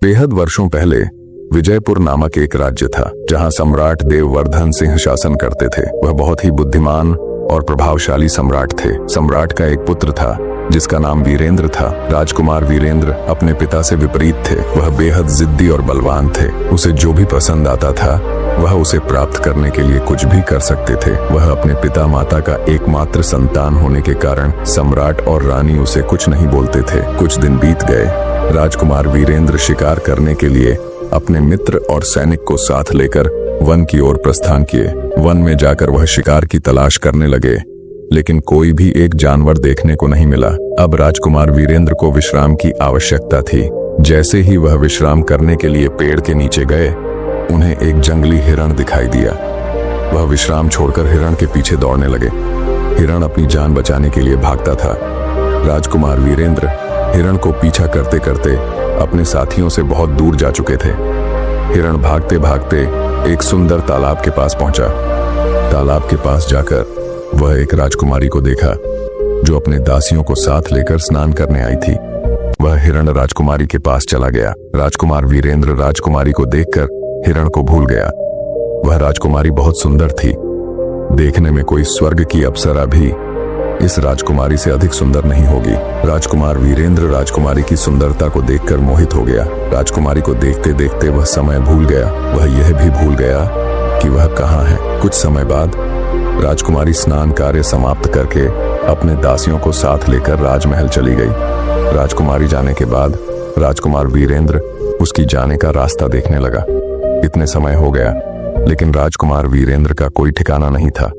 बेहद वर्षों पहले विजयपुर नामक एक राज्य था जहां सम्राट देववर्धन सिंह शासन करते थे। वह बहुत ही बुद्धिमान और प्रभावशाली सम्राट थे। सम्राट का एक पुत्र था जिसका नाम वीरेंद्र था। राजकुमार वीरेंद्र अपने पिता से विपरीत थे। वह बेहद जिद्दी और बलवान थे। उसे जो भी पसंद आता था वह उसे प्राप्त करने के लिए कुछ भी कर सकते थे। वह अपने पिता माता का एकमात्र संतान होने के कारण सम्राट और रानी उसे कुछ नहीं बोलते थे। कुछ दिन बीत गए। राजकुमार वीरेंद्र शिकार करने के लिए अपने मित्र और सैनिक को साथ लेकर वन की ओर प्रस्थान किए। वन में जाकर वह शिकार की तलाश करने लगे, लेकिन कोई भी एक जानवर देखने को नहीं मिला। अब राजकुमार वीरेंद्र को विश्राम की आवश्यकता थी। जैसे ही वह विश्राम करने के लिए पेड़ के नीचे गए, उन्हें एक जंगली हिरण दिखाई दिया। वह विश्राम छोड़कर हिरण के पीछे दौड़ने लगे। हिरण अपनी जान बचाने के लिए भागता था। राजकुमार वीरेंद्र हिरण को पीछा करते करते अपने साथियों से बहुत दूर जा चुके थे। हिरण भागते भागते एक सुंदर तालाब के पास पहुंचा। तालाब के पास जाकर वह एक राजकुमारी को देखा जो अपने दासियों को साथ लेकर स्नान करने आई थी। वह हिरण राजकुमारी के पास चला गया। राजकुमार वीरेंद्र राजकुमारी को देखकर हिरण को भूल गया। वह राजकुमारी बहुत सुंदर थी। देखने में कोई स्वर्ग की अप्सरा भी इस राजकुमारी से अधिक सुंदर नहीं होगी। राजकुमार वीरेंद्र राजकुमारी की सुंदरता को देखकर मोहित हो गया। राजकुमारी को देखते देखते वह समय भूल गया। वह यह भी भूल गया कि वह कहाँ है। कुछ समय बाद राजकुमारी स्नान कार्य समाप्त करके अपने दासियों को साथ लेकर राजमहल चली गई। राजकुमारी जाने के बाद राजकुमार वीरेंद्र उसकी जाने का रास्ता देखने लगा। इतने समय हो गया, लेकिन राजकुमार वीरेंद्र का कोई ठिकाना नहीं था।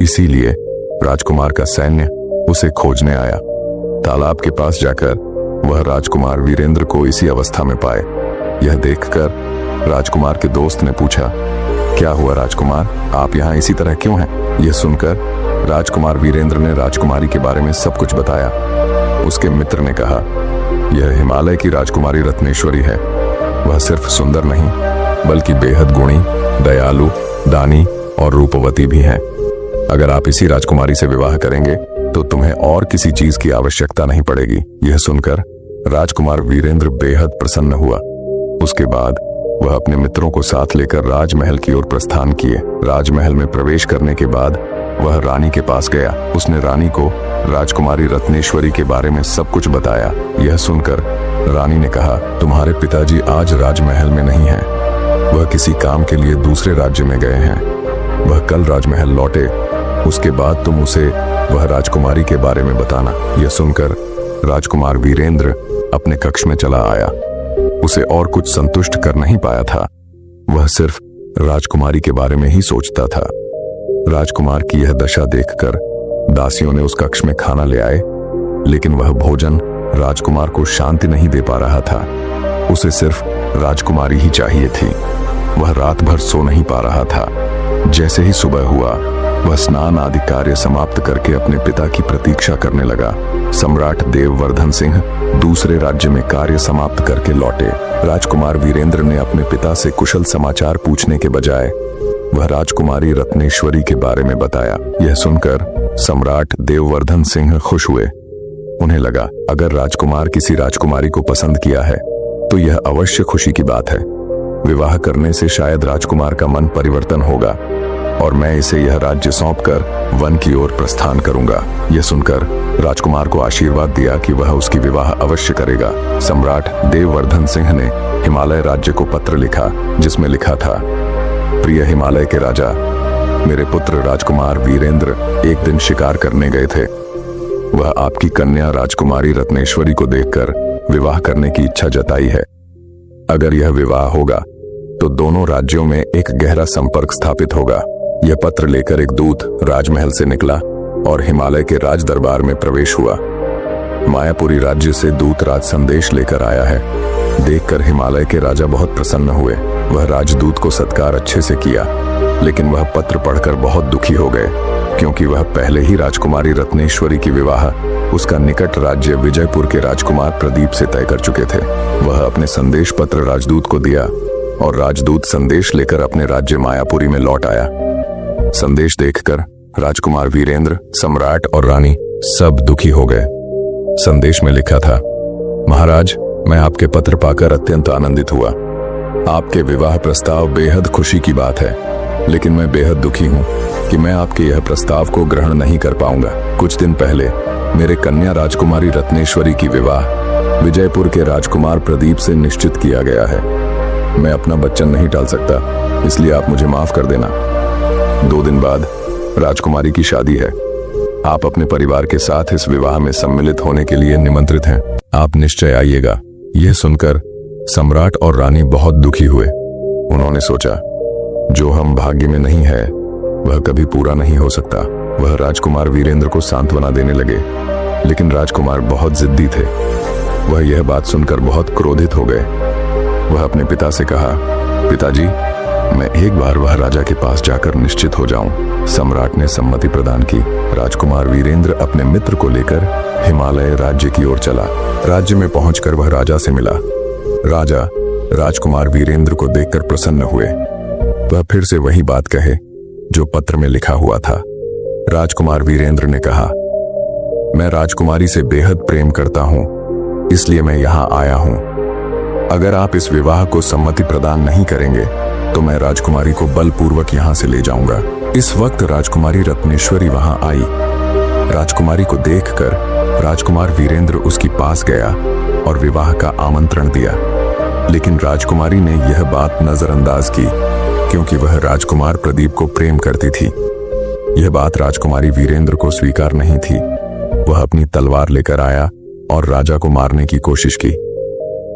इसीलिए राजकुमार का सैन्य उसे खोजने आया। तालाब के पास जाकर वह राजकुमार वीरेंद्र को इसी अवस्था में पाए। यह देखकर राजकुमार के दोस्त ने पूछा, क्या हुआ राजकुमार, आप यहाँ इसी तरह क्यों हैं? यह सुनकर राजकुमार वीरेंद्र ने राजकुमारी के बारे में सब कुछ बताया। उसके मित्र ने कहा, यह हिमालय की राजकुमारी रत्नेश्वरी है। वह सिर्फ सुंदर नहीं बल्कि बेहद गुणी, दयालु, दानी और रूपवती भी है। अगर आप इसी राजकुमारी से विवाह करेंगे तो तुम्हें और किसी चीज की आवश्यकता नहीं पड़ेगी। यह सुनकर राजकुमार वीरेंद्र बेहद प्रसन्न हुआ। उसके बाद वह अपने मित्रों को साथ लेकर राजमहल की ओर प्रस्थान किए। राजमहल में प्रवेश करने के बाद वह रानी के पास गया। उसने रानी को राजकुमारी रत्नेश्वरी के बारे में सब कुछ बताया। यह सुनकर रानी ने कहा, तुम्हारे पिताजी आज राजमहल में नहीं हैं। वह किसी काम के लिए दूसरे राज्य में गए हैं। वह कल राजमहल लौटे, उसके बाद तुम उसे वह राजकुमारी के बारे में बताना। यह सुनकर राजकुमार वीरेंद्र अपने कक्ष में चला आया। उसे और कुछ संतुष्ट कर नहीं पाया था। वह सिर्फ राजकुमारी के बारे में ही सोचता था। राजकुमार की यह दशा देखकर दासियों ने उस कक्ष में खाना ले आए, लेकिन वह भोजन राजकुमार को शांति नहीं दे पा रहा था। उसे सिर्फ राजकुमारी ही चाहिए थी। वह रात भर सो नहीं पा रहा था। जैसे ही सुबह हुआ, वह स्नान आदि कार्य समाप्त करके अपने पिता की प्रतीक्षा करने लगा। सम्राट देववर्धन सिंह दूसरे राज्य में कार्य समाप्त करके लौटे। राजकुमार वीरेंद्र ने अपने पिता से कुशल समाचार पूछने के बजाय वह राजकुमारी रत्नेश्वरी के बारे में बताया। यह सुनकर सम्राट देववर्धन सिंह खुश हुए। उन्हें लगा, अगर राजकुमार किसी राजकुमारी को पसंद किया है तो यह अवश्य खुशी की बात है। विवाह करने से शायद राजकुमार का मन परिवर्तन होगा और मैं इसे यह राज्य सौंपकर वन की ओर प्रस्थान करूंगा। यह सुनकर राजकुमार को आशीर्वाद दिया कि वह उसकी विवाह अवश्य करेगा। सम्राट देववर्धन सिंह ने हिमालय राज्य को पत्र लिखा, जिसमें लिखा था, प्रिय हिमालय के राजा, मेरे पुत्र राजकुमार वीरेंद्र एक दिन शिकार करने गए थे। वह आपकी कन्या राजकुमारी रत्नेश्वरी को देखकर विवाह करने की इच्छा जताई है। अगर यह विवाह होगा तो दोनों राज्यों में एक गहरा संपर्क स्थापित होगा। यह पत्र लेकर एक दूत राजमहल से निकला और हिमालय के राज दरबार में प्रवेश हुआ। मायापुरी राज्य से दूत राज संदेश लेकर आया है। देखकर हिमालय के राजा बहुत प्रसन्न हुए। वह राजदूत को सत्कार अच्छे से किया, लेकिन वह पत्र पढ़कर बहुत दुखी हो गए, क्योंकि वह पहले ही राजकुमारी रत्नेश्वरी की विवाह उसका निकट राज्य विजयपुर के राजकुमार प्रदीप से तय कर चुके थे। वह अपने संदेश पत्र राजदूत को दिया और राजदूत संदेश लेकर अपने राज्य मायापुरी में लौट आया। संदेश देखकर राजकुमार वीरेंद्र, सम्राट और रानी सब दुखी हो गए। संदेश में लिखा था, महाराज, मैं आपके पत्र पाकर अत्यंत आनंदित हुआ। आपके विवाह प्रस्ताव बेहद खुशी की बात है, लेकिन मैं बेहद दुखी हूँ कि मैं आपके यह प्रस्ताव को ग्रहण नहीं कर पाऊंगा। कुछ दिन पहले मेरे कन्या राजकुमारी रत्नेश्वरी की विवाह विजयपुर के राजकुमार प्रदीप से निश्चित किया गया है। मैं अपना वचन नहीं टाल सकता, इसलिए आप मुझे माफ कर देना। 2 दिन बाद राजकुमारी की शादी है। आप अपने परिवार के साथ इस विवाह में सम्मिलित होने के लिए निमंत्रित हैं। आप निश्चय आइएगा। यह सुनकर सम्राट और रानी बहुत दुखी हुए। उन्होंने सोचा, जो हम भाग्य में नहीं है वह कभी पूरा नहीं हो सकता। वह राजकुमार वीरेंद्र को सांत्वना देने लगे, लेकिन राजकुमार बहुत जिद्दी थे। वह यह बात सुनकर बहुत क्रोधित हो गए। वह अपने पिता से कहा, पिताजी, मैं एक बार वह राजा के पास जाकर निश्चित हो जाऊं। सम्राट ने सम्मति प्रदान की। राजकुमार वीरेंद्र अपने मित्र को लेकर हिमालय राज्य की ओर चला। राज्य में पहुंचकर वह राजा से मिला। राजा राजकुमार वीरेंद्र को देखकर प्रसन्न हुए। वह फिर से वही बात कहे जो पत्र में लिखा हुआ था। राजकुमार वीरेंद्र ने कहा, मैं राजकुमारी से बेहद प्रेम करता हूं, इसलिए मैं यहां आया हूं। अगर आप इस विवाह को सम्मति प्रदान नहीं करेंगे तो मैं राजकुमारी को बलपूर्वक यहां से ले जाऊंगा। इस वक्त राजकुमारी रत्नेश्वरी वहां आई। राजकुमारी को देखकर राजकुमार वीरेंद्र उसके पास गया और विवाह का आमंत्रण दिया, लेकिन राजकुमारी ने यह बात नजरअंदाज की क्योंकि वह राजकुमार प्रदीप को प्रेम करती थी। यह बात राजकुमारी वीरेंद्र को स्वीकार नहीं थी। वह अपनी तलवार लेकर आया और राजा को मारने की कोशिश की।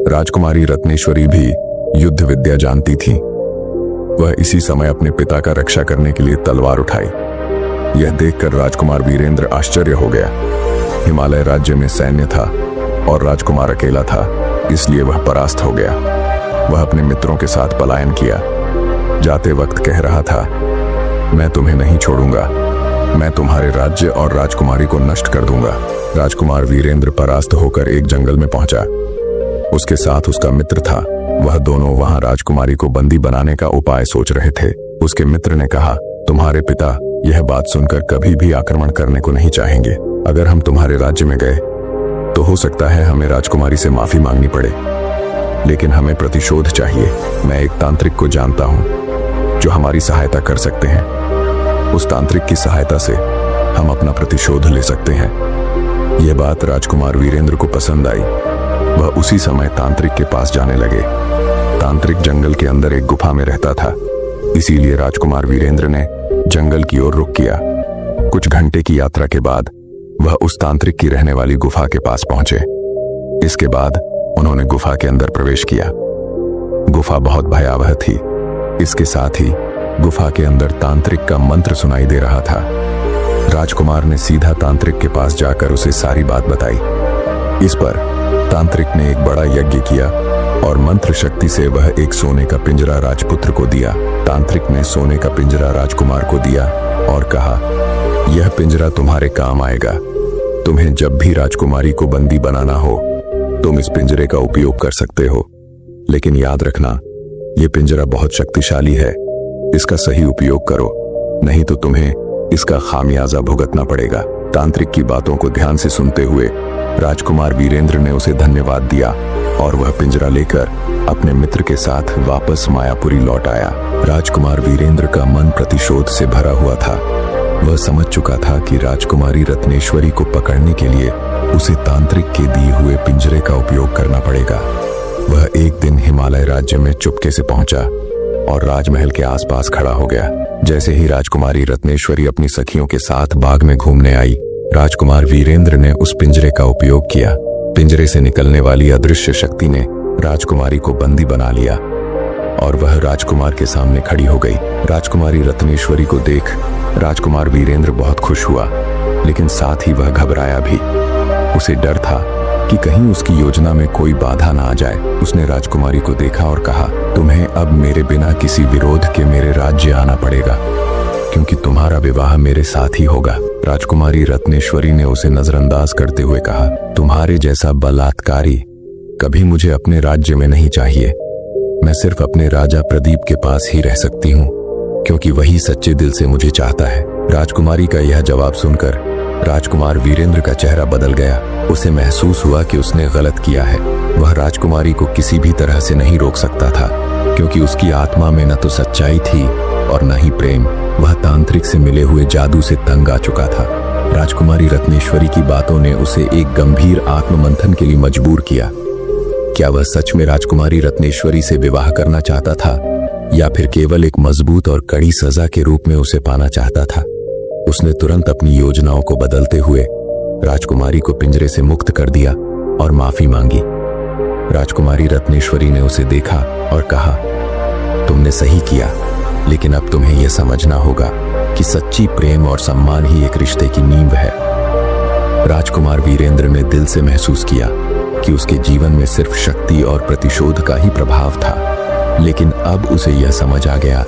राजकुमारी रत्नेश्वरी भी युद्ध विद्या जानती थी। वह इसी समय अपने पिता का रक्षा करने के लिए तलवार उठाई। यह देखकर राजकुमार वीरेंद्र आश्चर्य हो गया। हिमालय राज्य में सैन्य था और राजकुमार अकेला था, इसलिए वह परास्त हो गया। वह अपने मित्रों के साथ पलायन किया। जाते वक्त कह रहा था, मैं तुम्हें नहीं छोड़ूंगा, मैं तुम्हारे राज्य और राजकुमारी को नष्ट कर दूंगा। राजकुमार वीरेंद्र परास्त होकर एक जंगल में पहुंचा। उसके साथ उसका मित्र था। वह दोनों वहां राजकुमारी को बंदी बनाने का उपाय सोच रहे थे। उसके मित्र ने कहा, तुम्हारे पिता यह बात सुनकर कभी भी आक्रमण करने को नहीं चाहेंगे। अगर हम तुम्हारे राज्य में गए तो हो सकता है हमें राजकुमारी से माफी मांगनी पड़े, लेकिन हमें प्रतिशोध चाहिए। मैं एक तांत्रिक को जानता हूं जो हमारी सहायता कर सकते हैं। उस तांत्रिक की सहायता से हम अपना प्रतिशोध ले सकते हैं। यह बात राजकुमार वीरेंद्र को पसंद आई। वह उसी समय तांत्रिक के पास जाने लगे। तांत्रिक जंगल के अंदर एक गुफा में रहता था, इसीलिए राजकुमार वीरेंद्र ने जंगल की ओर रुख किया। कुछ घंटे की यात्रा के बाद वह उस तांत्रिक की रहने वाली गुफा के पास पहुंचे। इसके बाद उन्होंने गुफा के अंदर प्रवेश किया। गुफा बहुत भयावह थी। इसके साथ ही गुफा के अंदर तांत्रिक का मंत्र सुनाई दे रहा था। राजकुमार ने सीधा तांत्रिक के पास जाकर उसे सारी बात बताई। इस पर तांत्रिक ने एक बड़ा यज्ञ किया और मंत्र शक्ति से वह एक सोने का पिंजरा राजपुत्र को दिया। तांत्रिक ने सोने का पिंजरा राजकुमार को दिया और कहा, यह पिंजरा तुम्हारे काम आएगा। तुम्हें जब भी राजकुमारी को बंदी बनाना हो तुम इस पिंजरे का उपयोग कर सकते हो, लेकिन याद रखना यह पिंजरा बहुत शक्तिशाली है। इसका सही उपयोग करो, नहीं तो तुम्हें इसका खामियाजा भुगतना पड़ेगा। तांत्रिक की बातों को ध्यान से सुनते हुए राजकुमार वीरेंद्र ने उसे धन्यवाद दिया और वह पिंजरा लेकर अपने मित्र के साथ वापस मायापुरी लौट आया। राजकुमार वीरेंद्र का मन प्रतिशोध से भरा हुआ था। वह समझ चुका था कि राजकुमारी रत्नेश्वरी को पकड़ने के लिए उसे तांत्रिक के दिए हुए पिंजरे का उपयोग करना पड़ेगा। वह एक दिन हिमालय राज्य में चुपके से पहुंचा और राजमहल के आसपास खड़ा हो गया। जैसे ही राजकुमारी रत्नेश्वरी अपनी सखियों के साथ बाग में घूमने आई, राजकुमार वीरेंद्र ने उस पिंजरे का उपयोग किया। पिंजरे से निकलने वाली अदृश्य शक्ति ने राजकुमारी को बंदी बना लिया और वह राजकुमार के सामने खड़ी हो गई। राजकुमारी रत्नेश्वरी को देख राजकुमार वीरेंद्र बहुत खुश हुआ, लेकिन साथ ही वह घबराया भी। उसे डर था कि कहीं उसकी योजना में कोई बाधा ना आ जाए। उसने राजकुमारी को देखा और कहा, तुम्हें अब मेरे बिना किसी विरोध के मेरे राज्य आना पड़ेगा, क्योंकि तुम्हारा विवाह मेरे साथ ही होगा। राजकुमारी रत्नेश्वरी ने उसे नजरअंदाज करते हुए कहा, तुम्हारे जैसा बलात्कारी कभी मुझे अपने राज्य में नहीं चाहिए। मैं सिर्फ अपने राजा प्रदीप के पास ही रह सकती हूँ, क्योंकि वही सच्चे दिल से मुझे चाहता है। राजकुमारी का यह जवाब सुनकर राजकुमार वीरेंद्र का चेहरा बदल गया। उसे महसूस हुआ कि उसने गलत किया है। वह राजकुमारी को किसी भी तरह से नहीं रोक सकता था, क्योंकि उसकी आत्मा में न तो सच्चाई थी और न ही प्रेम। वह तांत्रिक से मिले हुए जादू से तंग आ चुका था। राजकुमारी रत्नेश्वरी की बातों ने उसे एक गंभीर आत्ममंथन के लिए मजबूर किया। क्या वह सच में राजकुमारी रत्नेश्वरी से विवाह करना चाहता था, या फिर केवल एक मजबूत और कड़ी सजा के रूप में उसे पाना चाहता था? उसने तुरंत अपनी योजनाओं को बदलते हुए राजकुमारी को पिंजरे से मुक्त कर दिया और माफी मांगी। राजकुमारी रत्नेश्वरी ने उसे देखा और कहा, तुमने सही किया, लेकिन अब तुम्हें यह समझना होगा कि सच्ची प्रेम और सम्मान ही एक रिश्ते की नींव है। राजकुमार वीरेंद्र ने दिल से महसूस किया कि उसके जीवन में सिर्फ शक्ति और प्रतिशोध का ही प्रभाव था, लेकिन अब उसे यह समझ आ गया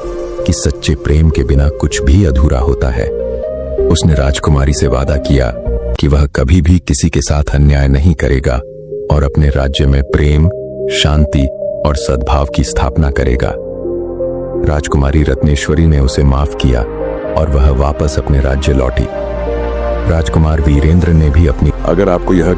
कि सच्चे प्रेम के बिना कुछ भी अधूरा होता है। उसने राजकुमारी से वादा किया कि वह कभी भी किसी के साथ अन्याय नहीं करेगा और अपने राज्य में प्रेम, शांति और सद्भाव की स्थापना करेगा। राजकुमारी रत्नेश्वरी ने उसे माफ किया और वह वापस अपने राज्य लौटी। राजकुमार वीरेंद्र ने भी अपनी अगर आपको यह